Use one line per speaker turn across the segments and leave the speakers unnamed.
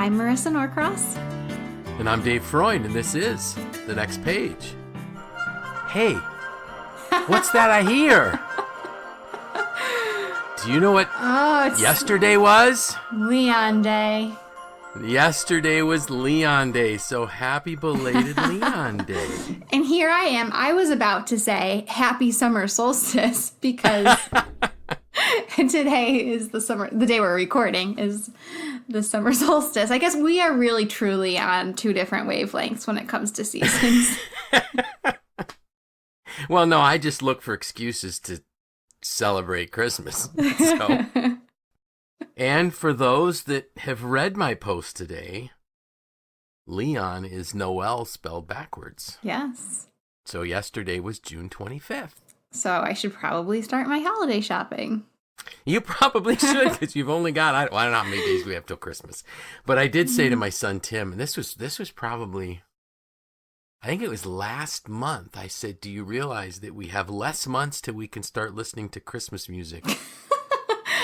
I'm Marisa Norcross.
And I'm Dave Freund, and this is The Next Page. Hey, what's that I hear? Do you know what yesterday was?
Leon Day.
Yesterday was Leon Day, so happy belated Leon Day.
And here I am. I was about to say happy summer solstice because today is the day we're recording is the summer solstice. I guess we are really truly on two different wavelengths when it comes to seasons.
Well, no, I just look for excuses to celebrate Christmas. So. And for those that have read my post today, Leon is Noel spelled backwards.
Yes.
So yesterday was June 25th.
So I should probably start my holiday shopping.
You probably should, because you've only got, I don't know how many days we have till Christmas. But I did say to my son, Tim, and this was probably, I think it was last month, I said, do you realize that we have less months till we can start listening to Christmas music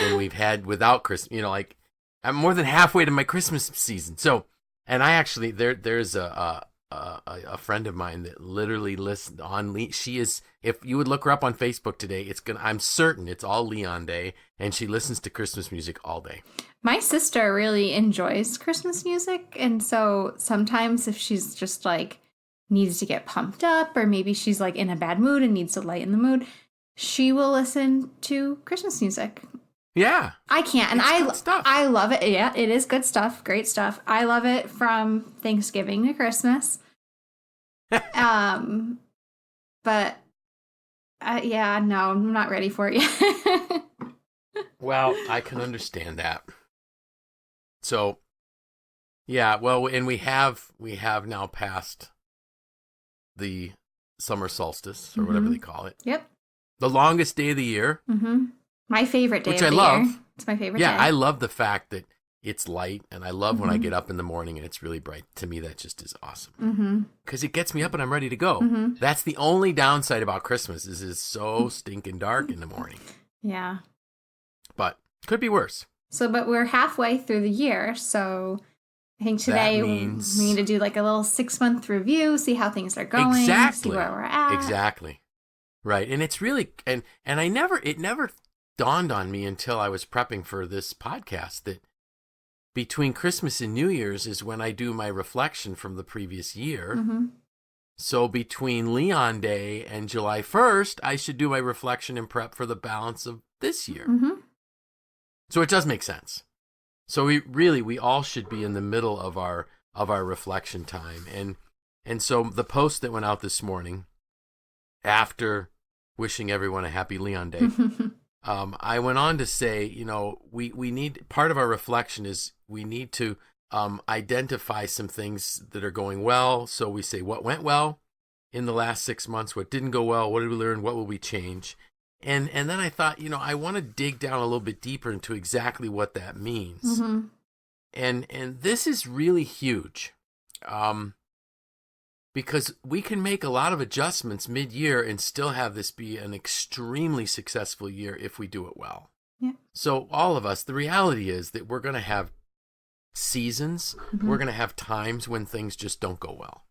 than we've had without Christmas? You know, like, I'm more than halfway to my Christmas season. So, and I actually, there's a friend of mine that literally listened on, she is, if you would look her up on Facebook today, I'm certain it's all Leon Day, and she listens to Christmas music all day.
My sister really enjoys Christmas music, and so sometimes if she's just like needs to get pumped up, or maybe she's like in a bad mood and needs to lighten the mood, she will listen to Christmas music.
Yeah.
I can't, and I love it. Yeah, it is good stuff, great stuff. I love it from Thanksgiving to Christmas. But yeah, no, I'm not ready for it yet.
Well, I can understand that. So, yeah, well, and we have now passed the summer solstice, or whatever they call it.
Yep.
The longest day of the year.
Mm-hmm. My favorite day
which
of
I
the
love.
year. It's my favorite day.
Yeah, I love the fact that it's light, and I love when I get up in the morning and it's really bright. To me, that just is awesome. Because it gets me up and I'm ready to go. That's the only downside about Christmas is it's so stinking dark in the morning.
Yeah.
But could be worse.
So, but we're halfway through the year, so I think today we need to do like a little 6-month review, see how things are going,
Exactly.
see where we're at.
Exactly. Right. And it's really, and it never dawned on me until I was prepping for this podcast that between Christmas and New Year's is when I do my reflection from the previous year. So between Leon Day and July 1st, I should do my reflection and prep for the balance of this year. So it does make sense. So we all should be in the middle of our reflection time. And so the post that went out this morning, after wishing everyone a happy Leon Day, I went on to say, you know, we need, part of our reflection is we need to identify some things that are going well. So we say what went well in the last 6 months, what didn't go well, what did we learn, what will we change? And then I thought, you know, I want to dig down a little bit deeper into exactly what that means. And this is really huge. Because we can make a lot of adjustments mid-year and still have this be an extremely successful year if we do it well.
Yeah. So
all of us, the reality is that we're going to have seasons. We're going to have times when things just don't go well.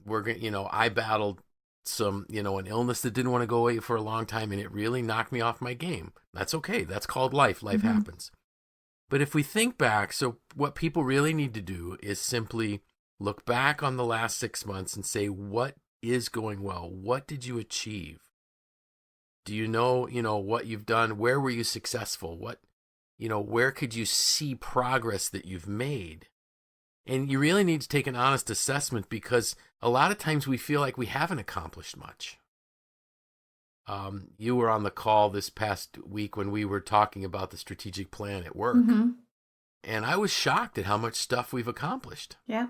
We're going, you know, I battled some, you know, an illness that didn't want to go away for a long time, and it really knocked me off my game. That's okay. That's called life. Life happens. But if we think back, so what people really need to do is simply look back on the last 6 months and say, what is going well? What did you achieve? Do you know, what you've done? Where were you successful? What, where could you see progress that you've made? And you really need to take an honest assessment, because a lot of times we feel like we haven't accomplished much. You were on the call this past week when we were talking about the strategic plan at work. And I was shocked at how much stuff we've accomplished.
Yeah.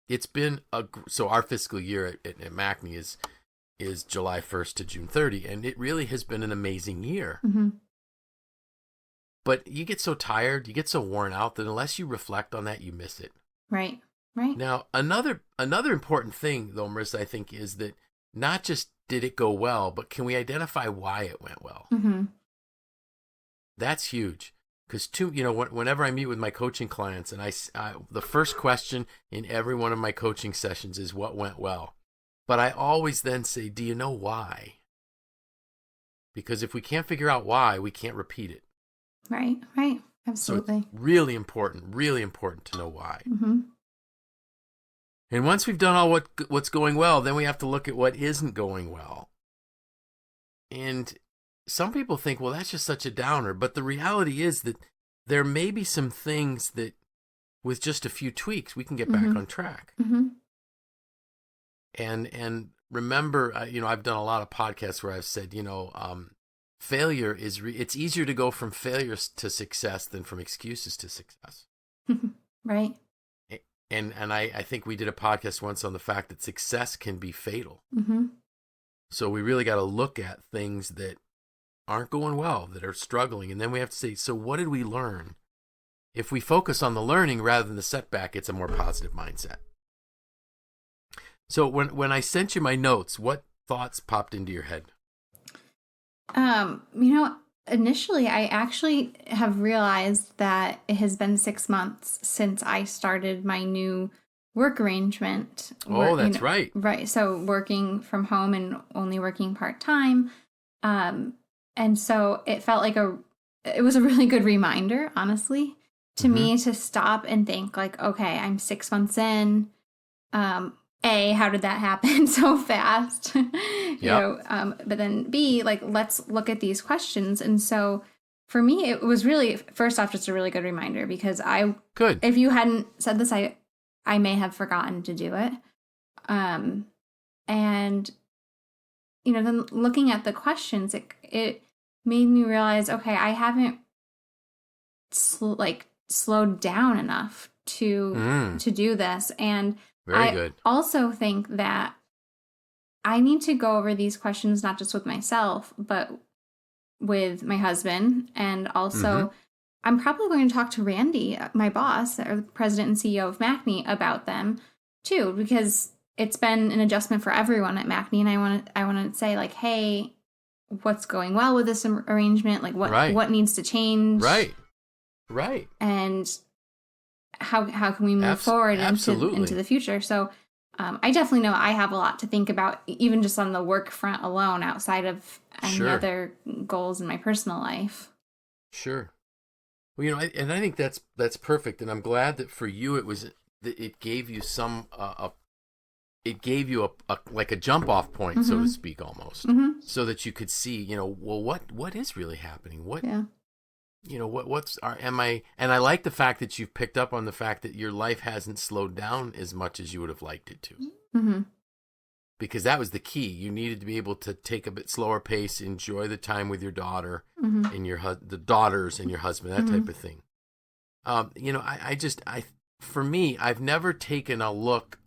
It's been so our fiscal year at MACNY is July 1st to June 30, and it really has been an amazing year. But you get so tired, you get so worn out that unless you reflect on that, you miss it.
Right.
Now, another important thing, though, Marisa, I think, is that not just did it go well, but can we identify why it went well? That's huge. because whenever I meet with my coaching clients, and the first question in every one of my coaching sessions is what went well. But I always then say, do you know why? Because if we can't figure out why, we can't repeat it.
Right. Absolutely.
So it's really important to know why.
Mm-hmm.
And once we've done all what's going well, then we have to look at what isn't going well. And some people think, well, that's just such a downer. But the reality is that there may be some things that with just a few tweaks, we can get back on track.
Mm-hmm.
And remember, I've done a lot of podcasts where I've said, failure is, it's easier to go from failures to success than from excuses to success.
Right.
And I think we did a podcast once on the fact that success can be fatal.
Mm-hmm.
So we really got to look at things that aren't going well, that are struggling. And then we have to say, so what did we learn? If we focus on the learning rather than the setback, it's a more positive mindset. So when I sent you my notes, what thoughts popped into your head?
Initially, I actually have realized that it has been 6 months since I started my new work arrangement.
Oh, that's right.
Right. So working from home and only working part-time. And so it felt like it was a really good reminder, honestly, to me to stop and think like, okay, I'm 6 months in. How did that happen so fast? But then B, like, let's look at these questions. And so for me, it was really, first off, just a really good reminder because if you hadn't said this, I may have forgotten to do it. And, then looking at the questions, it made me realize, okay, I haven't slowed down enough to do this. And
very good.
I also think that I need to go over these questions not just with myself, but with my husband. And also, I'm probably going to talk to Randy, my boss, or the president and CEO of MACNY, about them too, because it's been an adjustment for everyone at MACNY. And I want to say, like, hey, what's going well with this arrangement? Like, what needs to change?
Right.
And how can we move forward into the future? So I definitely know I have a lot to think about, even just on the work front alone, outside of any other goals in my personal life. Sure.
Well, and I think that's perfect, and I'm glad that for you it gave you like a jump off point, so to speak, almost, so that you could see, well, what is really happening? And I like the fact that you've picked up on the fact that your life hasn't slowed down as much as you would have liked it to. Because that was the key. You needed to be able to take a bit slower pace, enjoy the time with your daughter and the daughters and your husband, that type of thing. For me, I've never taken a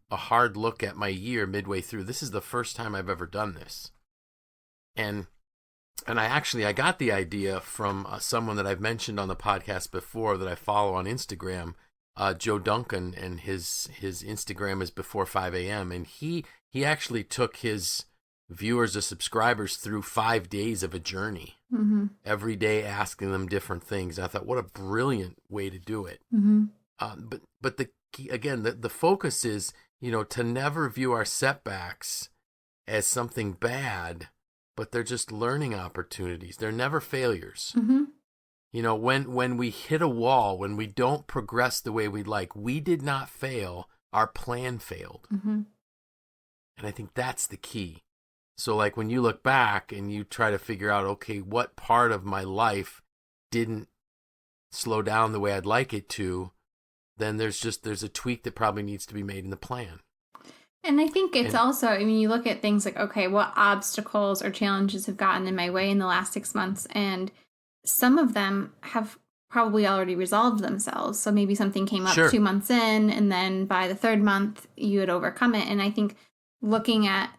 hard look at my year midway through. This is the first time I've ever done this. And I got the idea from someone that I've mentioned on the podcast before that I follow on Instagram, Joe Duncan, and his Instagram is before 5 a.m. And he actually took his viewers or subscribers through 5 days of a journey, every day asking them different things. And I thought, what a brilliant way to do it. But the key, again, the focus is, to never view our setbacks as something bad, but they're just learning opportunities. They're never failures. When we hit a wall, when we don't progress the way we'd like, we did not fail. Our plan failed. And I think that's the key. So like when you look back and you try to figure out, okay, what part of my life didn't slow down the way I'd like it to, then there's a tweak that probably needs to be made in the plan.
And I think it's also, you look at things like, okay, what obstacles or challenges have gotten in my way in the last 6 months? And some of them have probably already resolved themselves. So maybe something came up 2 months in, and then by the third month, you had overcome it. And I think looking at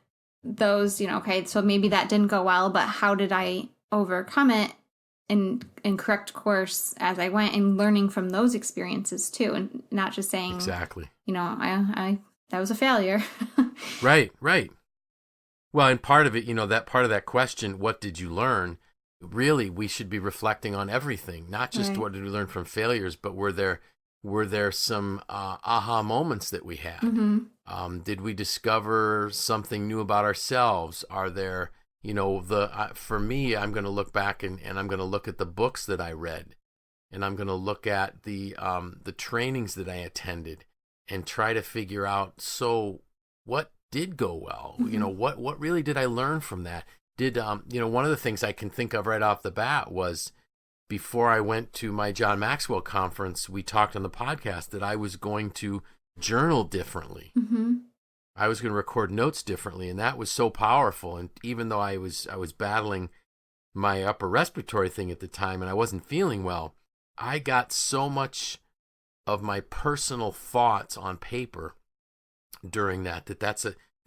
those, okay, so maybe that didn't go well, but how did I overcome it and correct course as I went, and learning from those experiences too, and not just saying, exactly, that was a failure.
Right. Well, and part of it, that part of that question, what did you learn? really we should be reflecting on everything, not just
Right.
what did we learn from failures, but were there some aha moments that we had? Did we discover something new about ourselves? Are there, for me, I'm going to look back and I'm going to look at the books that I read, and I'm going to look at the trainings that I attended and try to figure out, so what did go well? What really did I learn from that? One of the things I can think of right off the bat was, before I went to my John Maxwell conference, we talked on the podcast that I was going to journal differently. I was going to record notes differently, and that was so powerful. And even though I was battling my upper respiratory thing at the time and I wasn't feeling well, I got so much of my personal thoughts on paper during that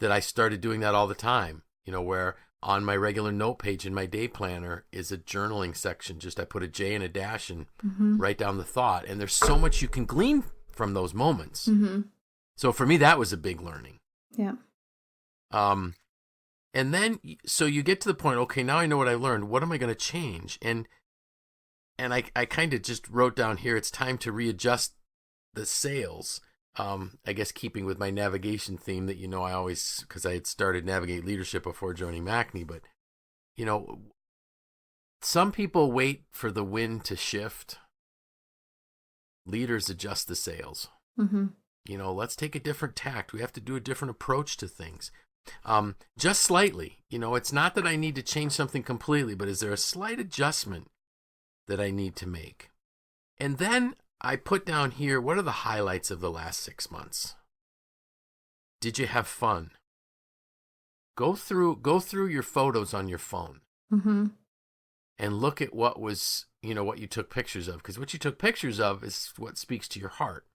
I started doing that all the time, where on my regular note page in my day planner is a journaling section. Just I put a J and a dash and write down the thought. And there's so much you can glean from those moments. So for me, that was a big learning.
Yeah.
And then, so you get to the point, okay, now I know what I learned. What am I going to change? And I kind of just wrote down here, it's time to readjust the sails. I guess keeping with my navigation theme that, I always, because I had started Navigate Leadership before joining MACNY, but, some people wait for the wind to shift. Leaders adjust the sails. Let's take a different tact. We have to do a different approach to things. Just slightly. It's not that I need to change something completely, but is there a slight adjustment that I need to make? And then I put down here, what are the highlights of the last 6 months? Did you have fun? Go through your photos on your phone and look at what was, what you took pictures of, because what you took pictures of is what speaks to your heart.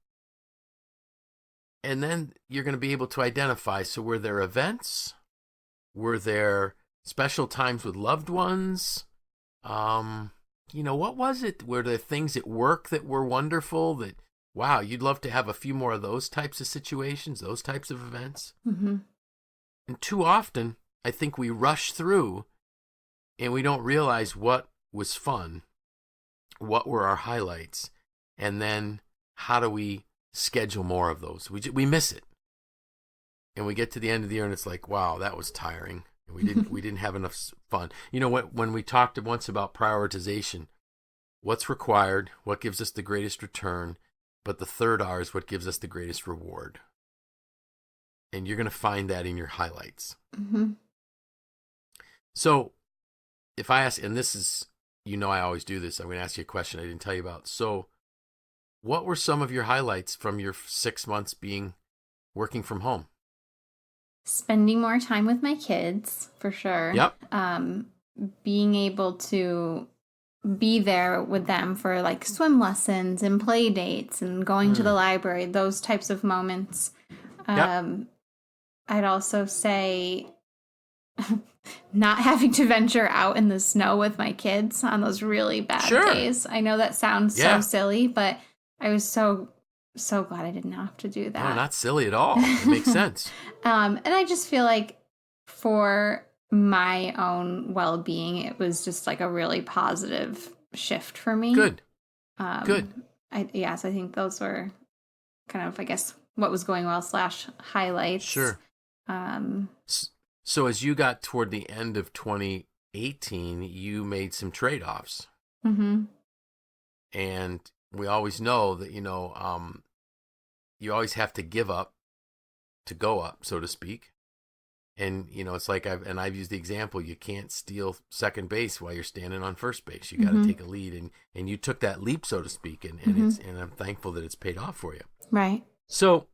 And then you're going to be able to identify, so were there events? Were there special times with loved ones? What was it? Were there things at work that were wonderful that, wow, you'd love to have a few more of those types of situations, those types of events? And too often, I think we rush through and we don't realize what was fun, what were our highlights, and then how do we schedule more of those? We miss it. And we get to the end of the year and it's like, wow, that was tiring. We didn't have enough fun. When we talked once about prioritization, what's required, what gives us the greatest return, but the third R is what gives us the greatest reward. And you're going to find that in your highlights. So if I ask, and this is, I always do this, I'm going to ask you a question I didn't tell you about. So what were some of your highlights from your 6 months working from home?
Spending more time with my kids, for sure.
Yep.
Being able to be there with them for like swim lessons and play dates and going to the library, those types of moments. I'd also say not having to venture out in the snow with my kids on those really bad days. I know that sounds so silly, but I was so glad I didn't have to do that.
No, not silly at all. It makes sense.
And I just feel like for my own well-being, it was just like a really positive shift for me.
Good.
Good. I think those were kind of, I guess, what was going well / highlights.
Sure. So as you got toward the end of 2018, you made some trade-offs. And we always know that, you always have to give up to go up, so to speak. And, it's like I've used the example, you can't steal second base while you're standing on first base. You got to take a lead, and you took that leap, so to speak, and I'm thankful that it's paid off for you.
Right.
So,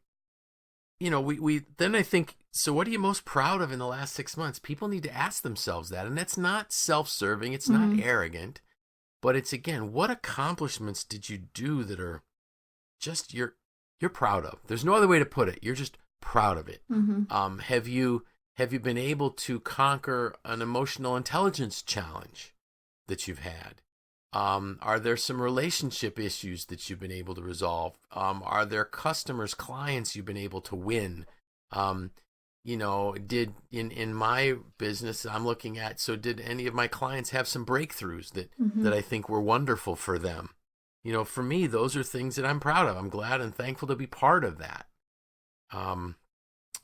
we then I think, so what are you most proud of in the last 6 months? People need to ask themselves that, and that's not self-serving, it's not arrogant, but it's, again, what accomplishments did you do that are just you're proud of? There's no other way to put it. You're just proud of it. Have you been able to conquer an emotional intelligence challenge that you've had? Are there some relationship issues that you've been able to resolve? Are there customers, clients you've been able to win? did in my business I'm looking at, so did any of my clients have some breakthroughs that I think were wonderful for them? For me, those are things that I'm proud of. I'm glad and thankful to be part of that.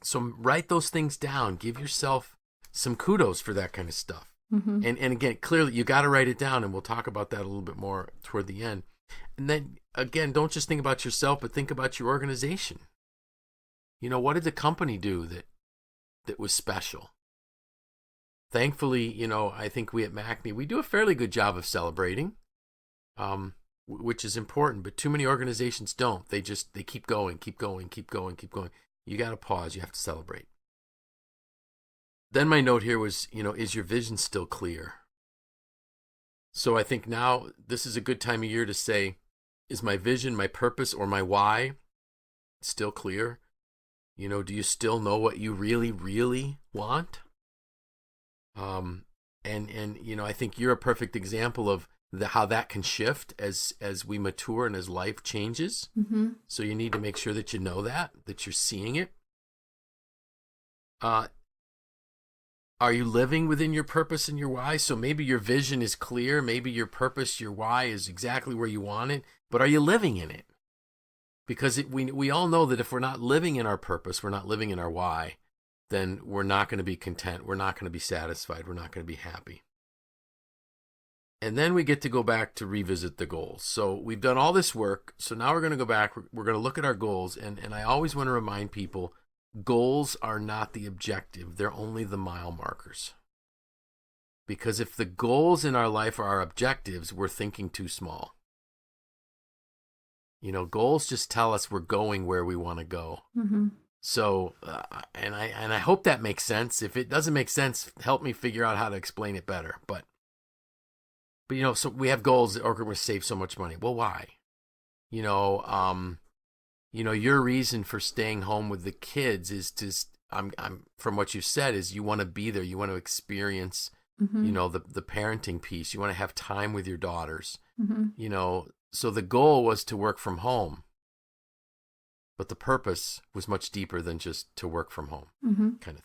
So write those things down. Give yourself some kudos for that kind of stuff. And again, clearly you got to write it down, and we'll talk about that a little bit more toward the end. And then again, don't just think about yourself, but think about your organization. What did the company do that was special? Thankfully, I think we at MACNY, we do a fairly good job of celebrating, which is important, but too many organizations don't. They keep going. You got to pause. You have to celebrate. Then my note here was, is your vision still clear? So I think now this is a good time of year to say, is my vision, my purpose, or my why still clear? Do you still know what you really, really want? And I think you're a perfect example of how that can shift as we mature and as life changes. So you need to make sure that you know that you're seeing it. Are you living within your purpose and your why? So maybe your vision is clear. Maybe your purpose, your why is exactly where you want it. But are you living in it? Because we all know that if we're not living in our purpose, we're not living in our why, then we're not going to be content. We're not going to be satisfied. We're not going to be happy. And then we get to go back to revisit the goals. So we've done all this work. So now we're going to go back. We're going to look at our goals. And I always want to remind people, goals are not the objective. They're only the mile markers. Because if the goals in our life are our objectives, we're thinking too small. Goals just tell us we're going where we want to go. So, and I hope that makes sense. If it doesn't make sense, help me figure out how to explain it better. But so we have goals that are going to save so much money. Well, why? Your reason for staying home with the kids is I'm from what you said, is you want to be there. You want to experience, the parenting piece. You want to have time with your daughters. So the goal was to work from home, but the purpose was much deeper than just to work from home, kind of.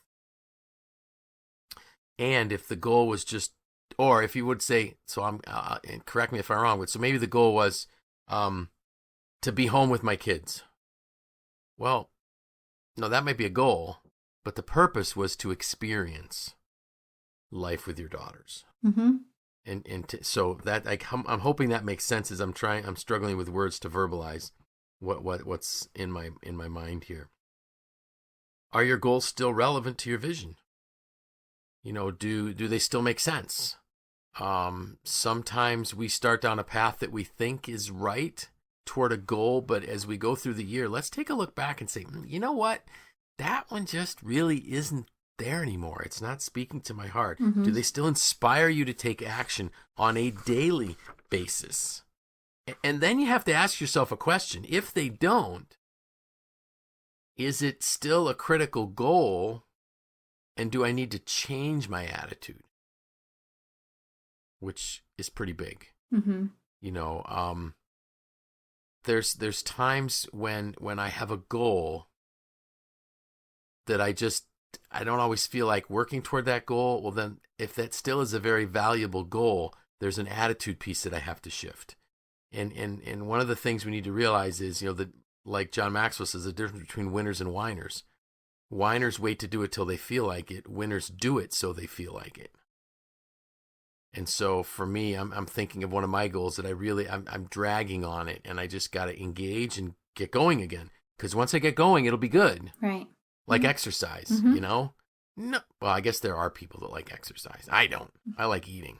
And if the goal was just, or if you would say, so and correct me if I'm wrong, but so maybe the goal was to be home with my kids. Well, no, that might be a goal, but the purpose was to experience life with your daughters. So that I'm hoping that makes sense as I'm struggling with words to verbalize what's in my mind here. Are your goals still relevant to your vision? Do they still make sense? Sometimes we start down a path that we think is right toward a goal, but as we go through the year, let's take a look back and say, you know what? That one just really isn't there anymore. It's not speaking to my heart. Do they still inspire you to take action on a daily basis? And then you have to ask yourself a question. If they don't, is it still a critical goal? And do I need to change my attitude? Which is pretty big. There's times when I have a goal that I don't always feel like working toward that goal. Well, then if that still is a very valuable goal, there's an attitude piece that I have to shift. And one of the things we need to realize is, that like John Maxwell says, the difference between winners and whiners. Whiners wait to do it till they feel like it. Winners do it so they feel like it. And so for me, I'm thinking of one of my goals that I'm dragging on it, and I just got to engage and get going again. Because once I get going, it'll be good.
Right.
Like exercise, No, well, I guess there are people that like exercise. I don't. I like eating.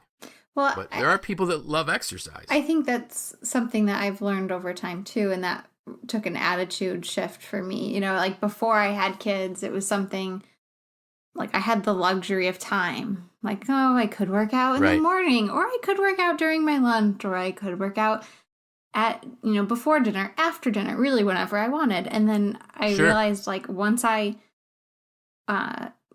Well,
but there are people that love exercise.
I think that's something that I've learned over time too, and that took an attitude shift for me. Like before I had kids, it was something like I had the luxury of time. Like, oh, I could work out in the morning, or I could work out during my lunch, or I could work out at, before dinner, after dinner, really whenever I wanted. And then I realized, like, once I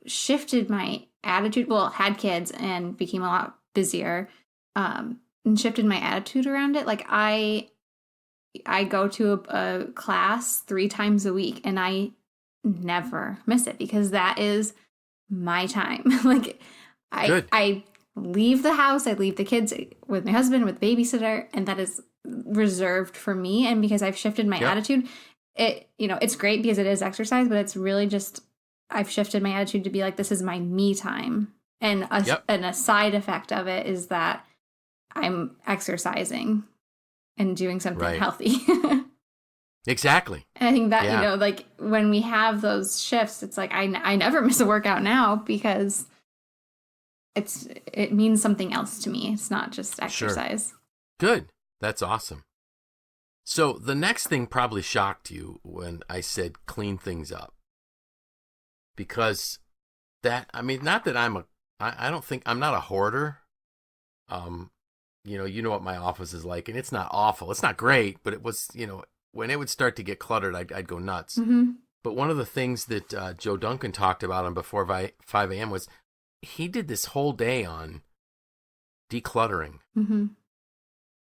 shifted my attitude, had kids and became a lot busier, and shifted my attitude around it. Like I go to a class 3 times a week, and I never miss it because that is my time. Like I leave the house, I leave the kids with my husband, with babysitter, and that is reserved for me. And because I've shifted my attitude, it's great because it is exercise, but it's really just, I've shifted my attitude to be like, this is my me time. And a side effect of it is that I'm exercising and doing something healthy.
Exactly.
And I think that, like when we have those shifts, it's like, I never miss a workout now because it means something else to me. It's not just exercise.
Sure. Good. That's awesome. So the next thing probably shocked you when I said clean things up. Because not that I don't think I'm not a hoarder. You know what my office is like, and it's not awful. It's not great, but it was, when it would start to get cluttered, I'd go nuts.
Mm-hmm.
But one of the things that Joe Duncan talked about on Before 5 a.m. was he did this whole day on decluttering.
Mm-hmm.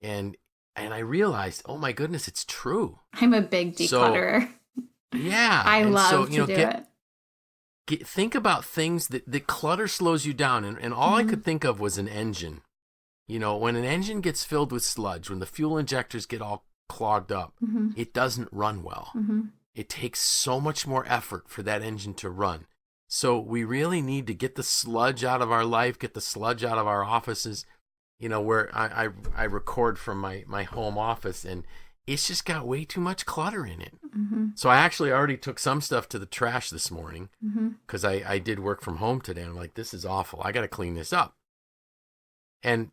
And I realized, oh my goodness, it's true.
I'm a big declutterer.
So, yeah.
I love to do it.
Think about things that clutter slows you down. And all I could think of was an engine. When an engine gets filled with sludge, when the fuel injectors get all clogged up, it doesn't run well.
Mm-hmm.
It takes so much more effort for that engine to run. So we really need to get the sludge out of our life, get the sludge out of our offices. Where I record from my home office, and it's just got way too much clutter in it.
Mm-hmm.
So I actually already took some stuff to the trash this morning
mm-hmm.
because I did work from home today. I'm like, this is awful. I got to clean this up. And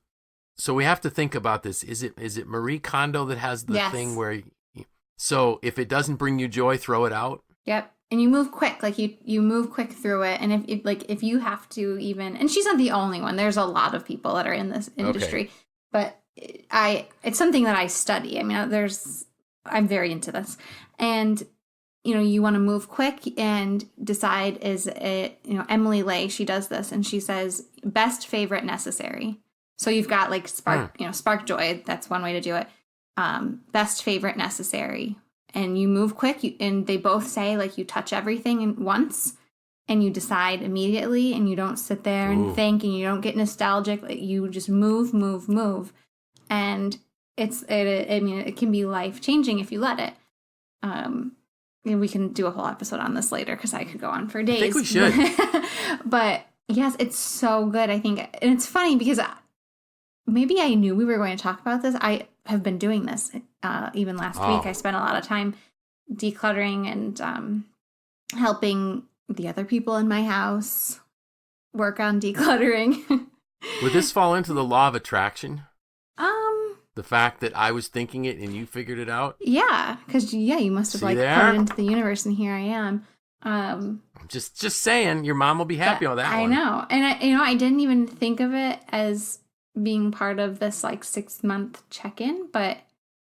so we have to think about this. Is it Marie Kondo that has the thing where, so if it doesn't bring you joy, throw it out?
Yep. And you move quick, like you move quick through it. And if you have to even, and she's not the only one, there's a lot of people that are in this industry, but it's something that I study. I mean, I'm very into this, and you want to move quick and decide, is it, Emily Lay, she does this and she says best, favorite, necessary. So you've got like spark joy. That's one way to do it. Best, favorite, necessary. And you move quick, and they both say, like, you touch everything once, and you decide immediately, and you don't sit there and think, and you don't get nostalgic. Like, you just move, and it can be life changing if you let it. And we can do a whole episode on this later because I could go on for days.
I think we should.
But yes, it's so good. I think, and it's funny because maybe I knew we were going to talk about this. I have been doing this. Even last week, I spent a lot of time decluttering and helping the other people in my house work on decluttering.
Would this fall into the law of attraction? The fact that I was thinking it and you figured it out?
Yeah, because you must have put it into the universe, and here I am.
I'm just saying, your mom will be happy on that one.
I know, and I didn't even think of it as being part of this like 6-month check-in, but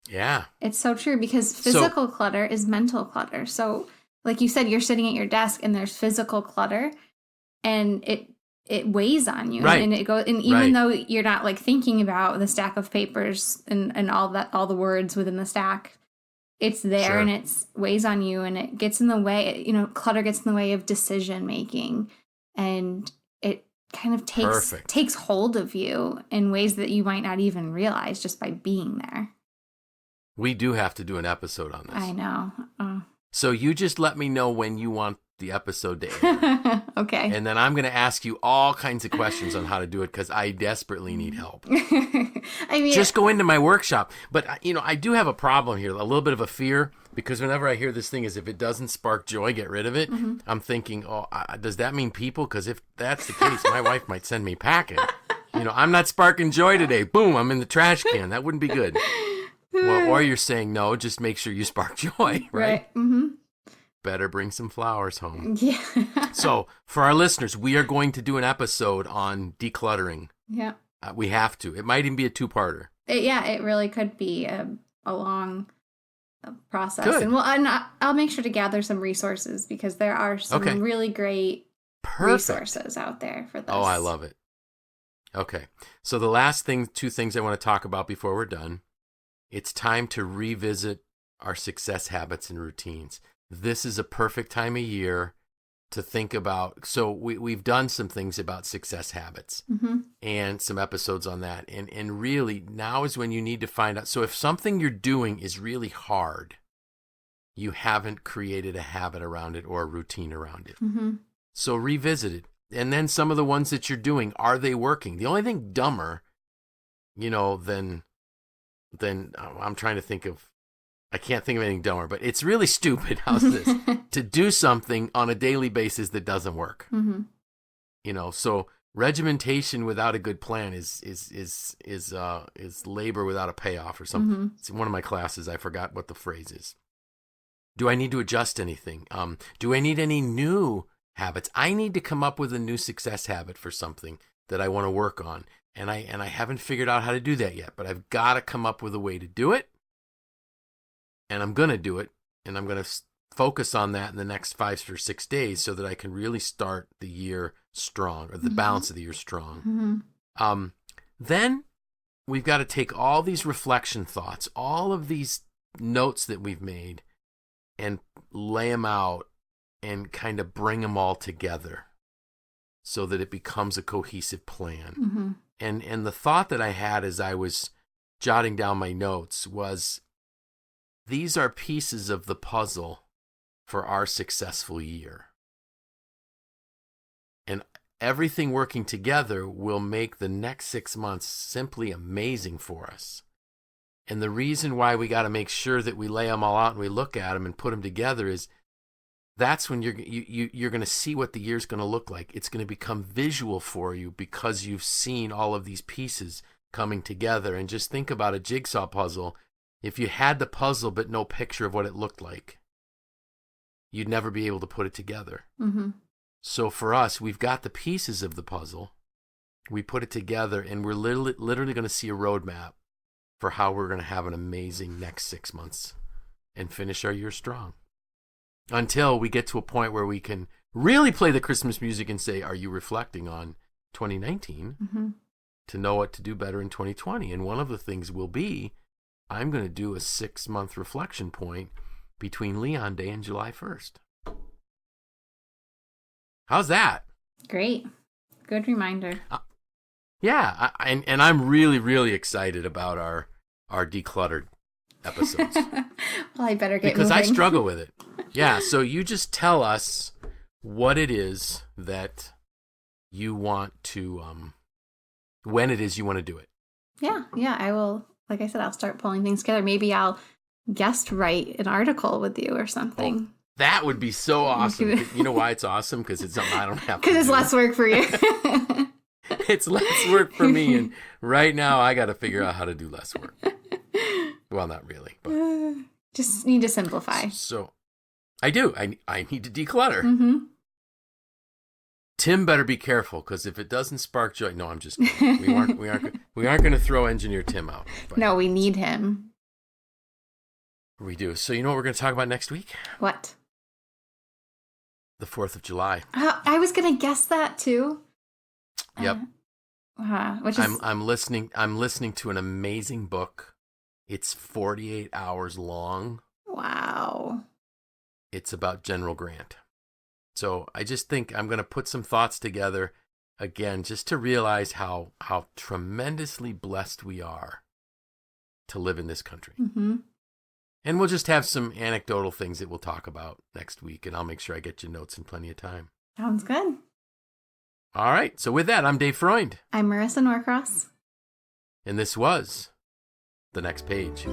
yeah,
it's so true because physical clutter is mental clutter. So like you said, you're sitting at your desk and there's physical clutter, and it weighs on you,
right.
And it goes, and even though you're not like thinking about the stack of papers and all the words within the stack, it's there, and it weighs on you, and it gets in the way. Clutter gets in the way of decision making, and it kind of takes hold of you in ways that you might not even realize just by being there.
We do have to do an episode on this.
I know.
So you just let me know when you want the episode to air.
Okay.
And then I'm going to ask you all kinds of questions on how to do it because I desperately need help. Just go into my workshop. But, I do have a problem here, a little bit of a fear, because whenever I hear this thing is if it doesn't spark joy, get rid of it. Mm-hmm. I'm thinking, does that mean people? Because if that's the case, my wife might send me packing. I'm not sparking joy today. Boom, I'm in the trash can. That wouldn't be good. Well, or you're saying, no, just make sure you spark joy, right?
Mm-hmm.
Better bring some flowers home.
Yeah. So
for our listeners, we are going to do an episode on decluttering.
Yeah.
We have to. It might even be a 2-parter.
It really could be a long process.
Good.
And I'll make sure to gather some resources because there are some really great resources out there for this.
Oh, I love it. Okay. So the last 2 things I want to talk about before we're done. It's time to revisit our success habits and routines. this is a perfect time of year to think about. So we've done some things about success habits and some episodes on that. And really now is when you need to find out. So if something you're doing is really hard, you haven't created a habit around it or a routine around it. So revisit it. And then some of the ones that you're doing, are they working? The only thing dumber, than I'm trying to think of, I can't think of anything dumber, but it's really stupid. How's this? To do something on a daily basis that doesn't work. So regimentation without a good plan is labor without a payoff or something. It's in one of my classes. I forgot what the phrase is. Do I need to adjust anything? Do I need any new habits? I need to come up with a new success habit for something that I want to work on. And I haven't figured out how to do that yet, but I've got to come up with a way to do it. And I'm going to do it. And I'm going to focus on that in the next 5 or 6 days so that I can really start the year strong, or the balance of the year strong. Then we've got to take all these reflection thoughts, all of these notes that we've made, and lay them out and kind of bring them all together so that it becomes a cohesive plan. And the thought that I had as I was jotting down my notes was, these are pieces of the puzzle for our successful year. And everything working together will make the next 6 months simply amazing for us. And the reason why we got to make sure that we lay them all out and we look at them and put them together is that's when you're going to see what the year's going to look like. It's going to become visual for you because you've seen all of these pieces coming together. And just think about a jigsaw puzzle. If you had the puzzle but no picture of what it looked like, you'd never be able to put it together. So for us, we've got the pieces of the puzzle. We put it together, and we're literally going to see a roadmap for how we're going to have an amazing next 6 months and finish our year strong. Until we get to a point where we can really play the Christmas music and say, are you reflecting on 2019 to know what to do better in 2020? And one of the things will be, I'm going to do a 6-month reflection point between Leon Day and July 1st. How's that?
Great. Good reminder.
Yeah. And I'm really, really excited about our decluttered episodes.
Well, I better get
because
moving.
I struggle with it. Yeah. So you just tell us what it is that you want to, when it is you want to do it.
Yeah. I will. Like I said, I'll start pulling things together. Maybe I'll guest write an article with you or something.
Oh, that would be so awesome. You know why it's awesome? Because it's something I don't have to do.
Because it's less work for you.
It's less work for me. And right now, I got to figure out how to do less work. Well, not really. But
just need to simplify.
So I do. I need to declutter. Tim better be careful, because if it doesn't spark joy, no, I'm just kidding. We aren't going to throw engineer Tim out.
No, we need him.
We do. So you know what we're going to talk about next week?
What?
The 4th of July.
I was going to guess that too.
Yep.
Which is...
I'm listening to an amazing book. It's 48 hours long.
Wow.
It's about General Grant. So I just think I'm going to put some thoughts together again, just to realize how tremendously blessed we are to live in this country. And we'll just have some anecdotal things that we'll talk about next week, and I'll make sure I get you notes in plenty of time.
Sounds good.
All right. So with that, I'm Dave Freund.
I'm Marisa Norcross.
And this was The Next Page.